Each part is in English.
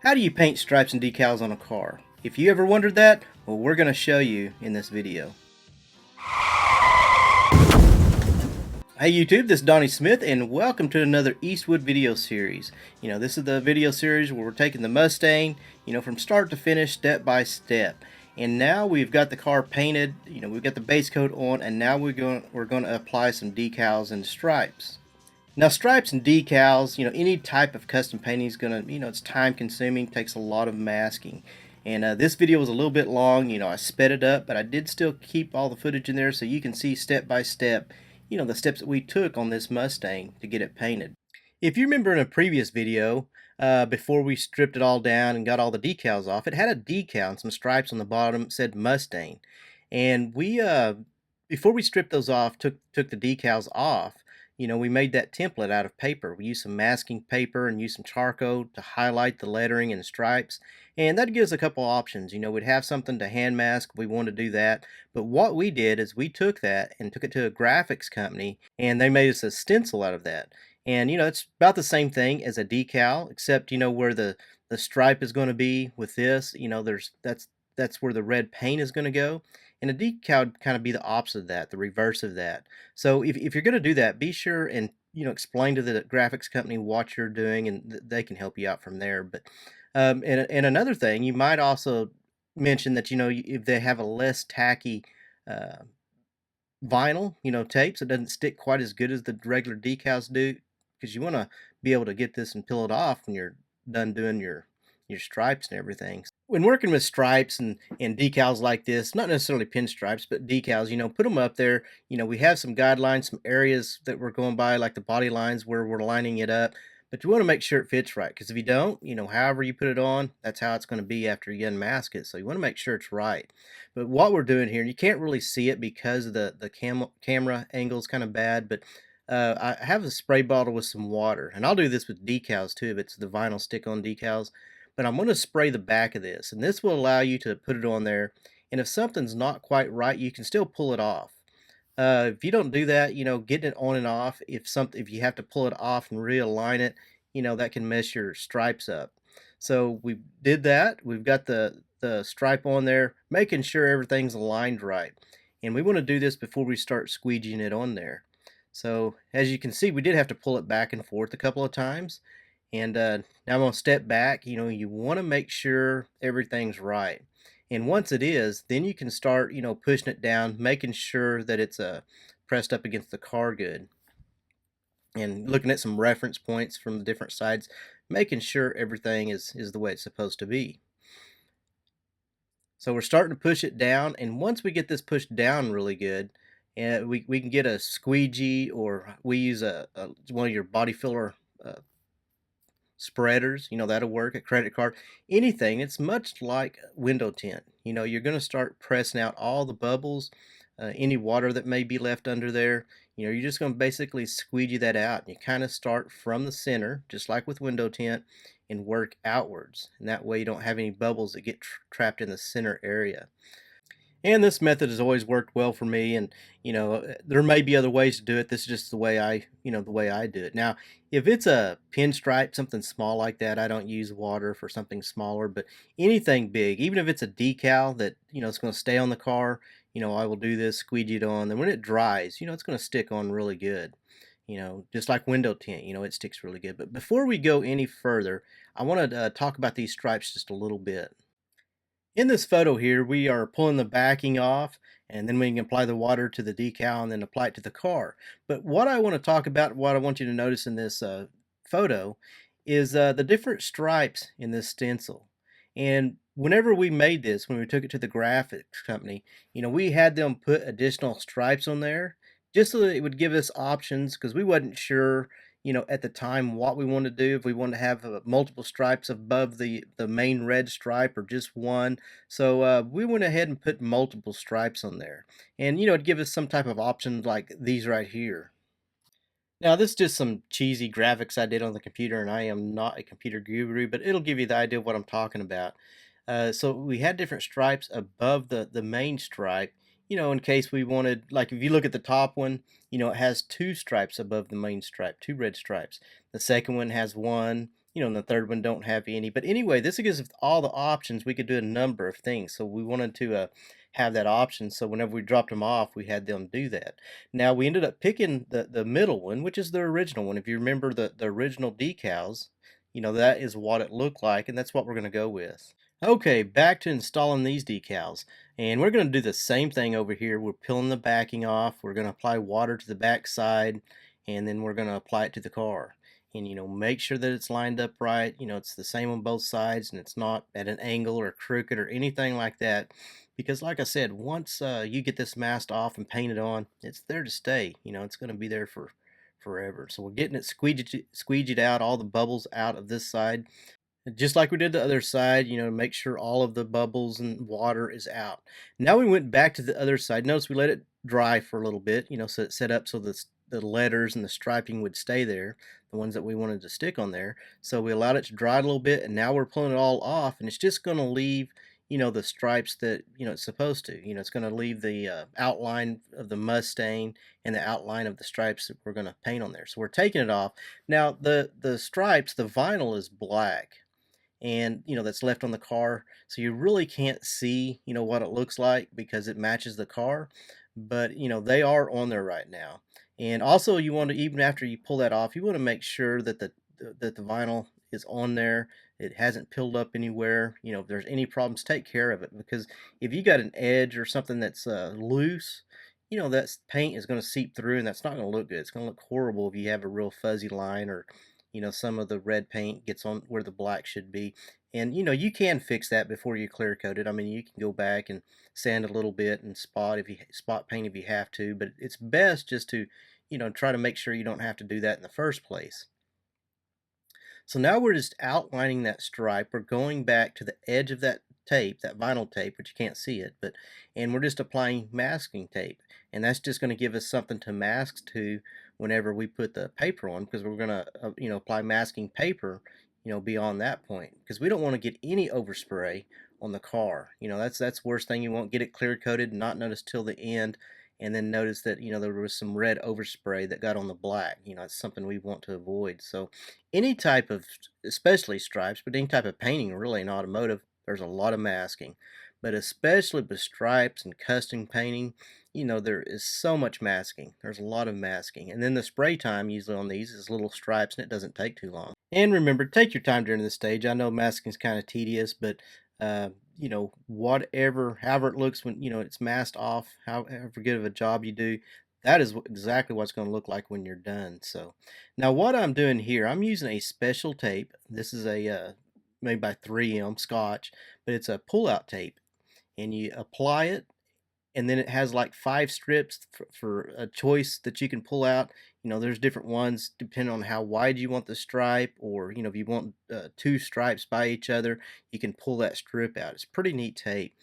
How do you paint stripes and decals on a car? If you ever wondered that, well, we're going to show you in this video. Hey YouTube, this is Donnie Smith and welcome to another Eastwood video series. This is the video series where we're taking the Mustang, from start to finish, step by step. And now we've got the car painted, we've got the base coat on, and now we're going to apply some decals and stripes. Now stripes and decals, any type of custom painting is going to, it's time consuming, takes a lot of masking. And this video was a little bit long, I sped it up, but I did still keep all the footage in there so you can see step by step, the steps that we took on this Mustang to get it painted. If you remember in a previous video, before we stripped it all down and got all the decals off, it had a decal and some stripes on the bottom that said Mustang. And we, before we stripped those off, took the decals off, we made that template out of paper. We used some masking paper and used some charcoal to highlight the lettering and stripes. And that gives a couple options. We'd have something to hand mask if we wanted to do that. But what we did is we took that and took it to a graphics company, and they made us a stencil out of that. And, it's about the same thing as a decal, except, where the stripe is going to be with this, that's where the red paint is going to go. And a decal would kind of be the opposite of that, the reverse of that. So if you're going to do that, be sure and explain to the graphics company what you're doing, and they can help you out from there. But and another thing, you might also mention that if they have a less tacky vinyl, tape, so it doesn't stick quite as good as the regular decals do, because you want to be able to get this and peel it off when you're done doing your stripes and everything. When working with stripes and decals like this, not necessarily pinstripes, but decals, put them up there. We have some guidelines, some areas that we're going by, like the body lines where we're lining it up. But you want to make sure it fits right, because if you don't, however you put it on, that's how it's going to be after you unmask it. So you want to make sure it's right. But what we're doing here, you can't really see it because the camera angle is kind of bad, but I have a spray bottle with some water, and I'll do this with decals too if it's the vinyl stick-on decals. But I'm going to spray the back of this, and this will allow you to put it on there, and if something's not quite right, you can still pull it off. If you don't do that, getting it on and off, if you have to pull it off and realign it, that can mess your stripes up. So we did that. We've got the stripe on there, making sure everything's aligned right. And we want to do this before we start squeegeeing it on there. So as you can see, we did have to pull it back and forth a couple of times. And now I'm going to step back. You want to make sure everything's right. And once it is, then you can start, pushing it down, making sure that it's pressed up against the car good. And looking at some reference points from the different sides, making sure everything is the way it's supposed to be. So we're starting to push it down, and once we get this pushed down really good, and we can get a squeegee, or we use one of your body filler spreaders, that'll work, a credit card, anything. It's much like window tint. You're going to start pressing out all the bubbles, any water that may be left under there. You're just going to basically squeegee that out. You kind of start from the center, just like with window tint, and work outwards. And that way you don't have any bubbles that get trapped in the center area. And this method has always worked well for me, and there may be other ways to do it. This is just the way I do it. Now, if it's a pinstripe, something small like that, I don't use water for something smaller, but anything big, even if it's a decal that it's going to stay on the car, I will do this, squeegee it on. Then when it dries, it's going to stick on really good. Just like window tint, it sticks really good. But before we go any further, I want to talk about these stripes just a little bit. In this photo here, we are pulling the backing off, and then we can apply the water to the decal and then apply it to the car. But what I want to talk about, what I want you to notice in this photo, is the different stripes in this stencil. And whenever we made this, when we took it to the graphics company, we had them put additional stripes on there just so that it would give us options, because we wasn't sure at the time what we wanted to do, if we wanted to have multiple stripes above the main red stripe or just one. So we went ahead and put multiple stripes on there, and it'd give us some type of option like these right here. Now this is just some cheesy graphics I did on the computer, and I am not a computer guru, but it'll give you the idea of what I'm talking about. So we had different stripes above the main stripe, in case we wanted, like if you look at the top one, it has two stripes above the main stripe, two red stripes. The second one has one, and the third one don't have any. But anyway, this gives us all the options. We could do a number of things. So we wanted to have that option. So whenever we dropped them off, we had them do that. Now we ended up picking the middle one, which is the original one. If you remember the original decals, that is what it looked like, and that's what we're going to go with. Okay, back to installing these decals. And we're going to do the same thing over here. We're peeling the backing off. We're going to apply water to the back side, and then we're going to apply it to the car. And, make sure that it's lined up right. It's the same on both sides, and it's not at an angle or crooked or anything like that. Because like I said, once you get this masked off and painted on, it's there to stay. It's going to be there for forever. So we're getting it squeegeed out, all the bubbles out of this side. Just like we did the other side, make sure all of the bubbles and water is out. Now we went back to the other side. Notice we let it dry for a little bit, so it's set up so the letters and the striping would stay there, the ones that we wanted to stick on there. So we allowed it to dry a little bit, and now we're pulling it all off, and it's just going to leave, the stripes that, it's supposed to. It's going to leave the outline of the Mustang and the outline of the stripes that we're going to paint on there. So we're taking it off. Now the stripes, the vinyl is black, and that's left on the car, so you really can't see what it looks like because it matches the car, but they are on there right now. And also, you want to, even after you pull that off, you want to make sure that the vinyl is on there. It hasn't peeled up anywhere. If there's any problems, take care of it, because if you got an edge or something that's loose, that paint is going to seep through, and that's not going to look good. It's going to look horrible if you have a real fuzzy line, or some of the red paint gets on where the black should be. And you can fix that before you clear coat it. I mean, you can go back and sand a little bit and spot paint if you have to, but it's best just to try to make sure you don't have to do that in the first place. So now we're just outlining that stripe. We're going back to the edge of that tape, that vinyl tape, but you can't see it, and we're just applying masking tape. And that's just going to give us something to mask to whenever we put the paper on, because we're going to apply masking paper beyond that point, because we don't want to get any overspray on the car. That's the worst thing. You won't get it clear coated and not notice till the end, and then notice that there was some red overspray that got on the black. It's something we want to avoid. So any type of, especially stripes, but any type of painting really in automotive, there's a lot of masking. But especially with stripes and custom painting, there is so much masking. There's a lot of masking. And then the spray time usually on these is little stripes, and it doesn't take too long. And remember, take your time during this stage. I know masking is kind of tedious, but whatever, however it looks when it's masked off, however good of a job you do, that is exactly what's going to look like when you're done. So now what I'm doing here, I'm using a special tape. This is a made by 3M Scotch, but it's a pull-out tape, and you apply it, and then it has like 5 strips for a choice that you can pull out. There's different ones depending on how wide you want the stripe, or if you want 2 stripes by each other, you can pull that strip out. It's pretty neat tape.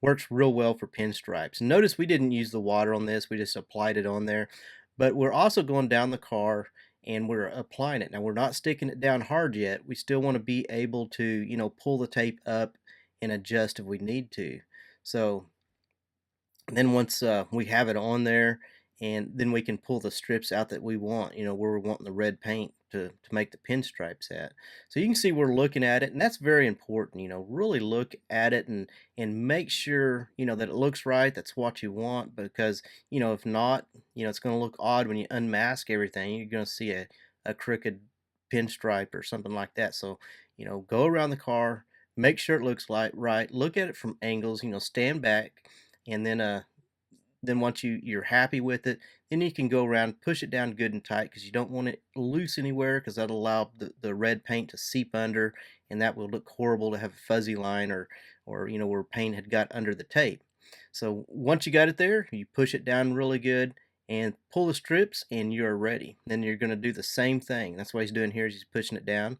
Works real well for pinstripes. Notice we didn't use the water on this, we just applied it on there. But we're also going down the car and we're applying it. Now we're not sticking it down hard yet. We still want to be able to pull the tape up and adjust if we need to. So then once we have it on there, and then we can pull the strips out that we want, where we're wanting the red paint to make the pinstripes at. So you can see we're looking at it, and that's very important. Really look at it and make sure that it looks right. That's what you want, because if not, it's going to look odd when you unmask everything. You're going to see a crooked pinstripe or something like that. So go around the car, make sure it looks like right, look at it from angles, stand back, and then once you're happy with it, then you can go around, push it down good and tight, because you don't want it loose anywhere, because that'll allow the red paint to seep under, and that will look horrible to have a fuzzy line, or where paint had got under the tape. So once you got it there, you push it down really good and pull the strips, and you're ready. Then you're going to do the same thing. That's what he's doing here, is he's pushing it down.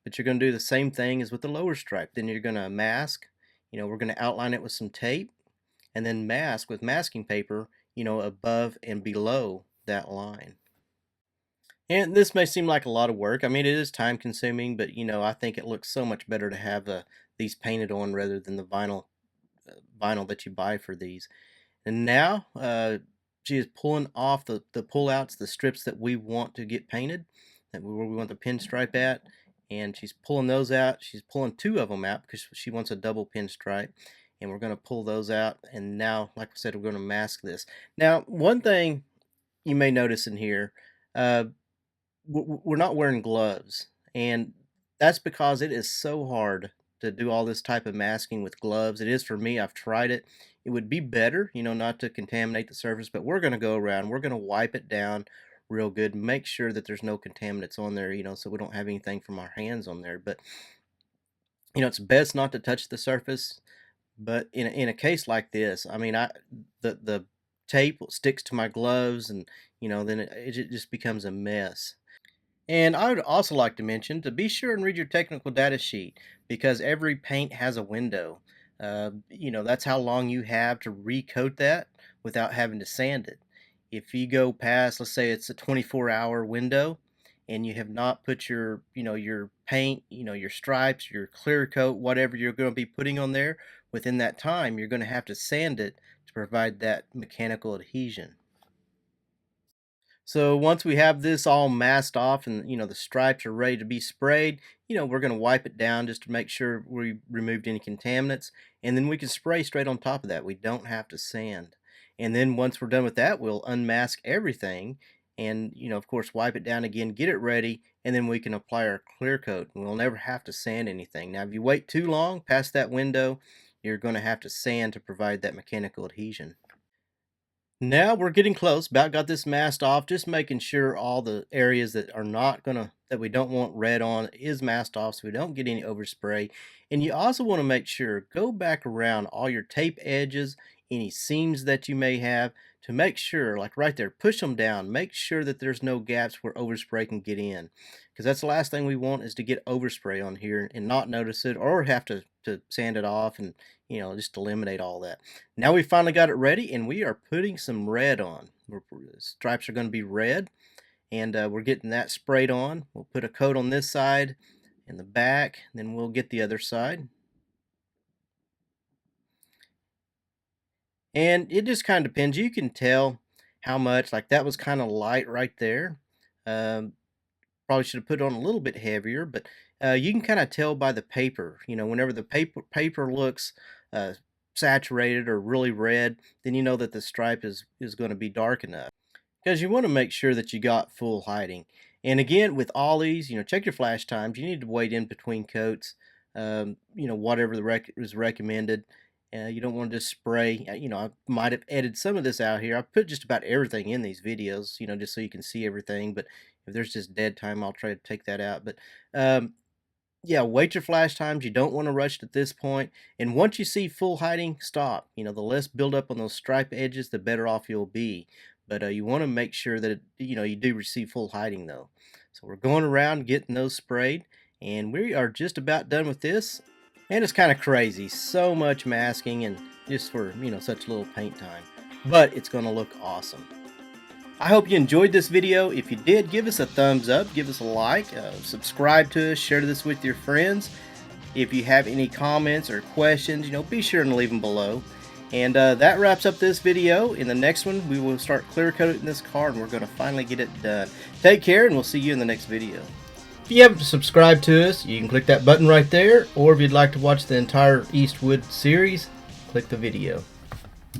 But you're going to do the same thing as with the lower stripe. Then you're going to mask. We're going to outline it with some tape, and then mask with masking paper, above and below that line. And this may seem like a lot of work. I mean, it is time consuming, but I think it looks so much better to have these painted on rather than the vinyl that you buy for these. And now she is pulling off the pullouts, the strips that we want to get painted, where we want the pinstripe at. and she's pulling those out. She's pulling 2 of them out because she wants a double pinstripe, and we're going to pull those out. And now, like I said, we're going to mask this. Now, one thing you may notice in here, uh, we're not wearing gloves, and that's because it is so hard to do all this type of masking with gloves. It is for me. I've tried it. It would be better, you know, not to contaminate the surface, but we're going to go around, we're going to wipe it down real good, make sure that there's no contaminants on there, you know, so we don't have anything from our hands on there. But you know, it's best not to touch the surface. But in a case like this, I mean, the tape sticks to my gloves, and you know, then it just becomes a mess. And I would also like to mention to be sure and read your technical data sheet, because every paint has a window. You know, that's how long you have to recoat that without having to sand it. If you go past, let's say it's a 24-hour window, and you have not put your, you know, your paint, you know, your stripes, your clear coat, whatever you're going to be putting on there within that time, you're going to have to sand it to provide that mechanical adhesion. So once we have this all masked off and you know the stripes are ready to be sprayed, you know, we're going to wipe it down just to make sure we removed any contaminants, and then we can spray straight on top of that. We don't have to sand. And then once we're done with that, we'll unmask everything and you know, of course, wipe it down again, get it ready, and then we can apply our clear coat. And we'll never have to sand anything. Now, if you wait too long past that window, you're going to have to sand to provide that mechanical adhesion. Now we're getting close. About got this masked off, just making sure all the areas that are not gonna, that we don't want red on, is masked off so we don't get any overspray. And you also want to make sure, go back around all your tape edges, any seams that you may have, to make sure, like right there, push them down. Make sure that there's no gaps where overspray can get in, because that's the last thing we want, is to get overspray on here and not notice it, or have to sand it off and you know, just eliminate all that. Now we finally got it ready, and we are putting some red on. The stripes are going to be red, and we're getting that sprayed on. We'll put a coat on this side and the back, and then we'll get the other side. And it just kind of depends. You can tell how much, like that was kind of light right there. Um, Probably should have put it on a little bit heavier, but you can kind of tell by the paper. You know, whenever the paper looks uh, saturated or really red, then you know that the stripe is going to be dark enough. Because you want to make sure that you got full hiding. And again, with all these, you know, check your flash times. You need to wait in between coats. You know, whatever is recommended. You don't want to just spray. You know, I might have edited some of this out here. I put just about everything in these videos, you know, just so you can see everything. But if there's just dead time, I'll try to take that out. But yeah, wait your flash times. You don't want to rush at this point. And once you see full hiding, stop. You know, the less buildup on those stripe edges, the better off you'll be. But you want to make sure that, you know, you do receive full hiding though. So we're going around getting those sprayed, and we are just about done with this. And it's kind of crazy. So much masking and just for, you know, such little paint time. But it's going to look awesome. I hope you enjoyed this video. If you did, give us a thumbs up, give us a like, subscribe to us, share this with your friends. If you have any comments or questions, you know, be sure and leave them below. And that wraps up this video. In the next one, we will start clear coating this car, and we're going to finally get it done. Take care, and we'll see you in the next video. If you haven't subscribed to us, you can click that button right there, or if you'd like to watch the entire Eastwood series, click the video.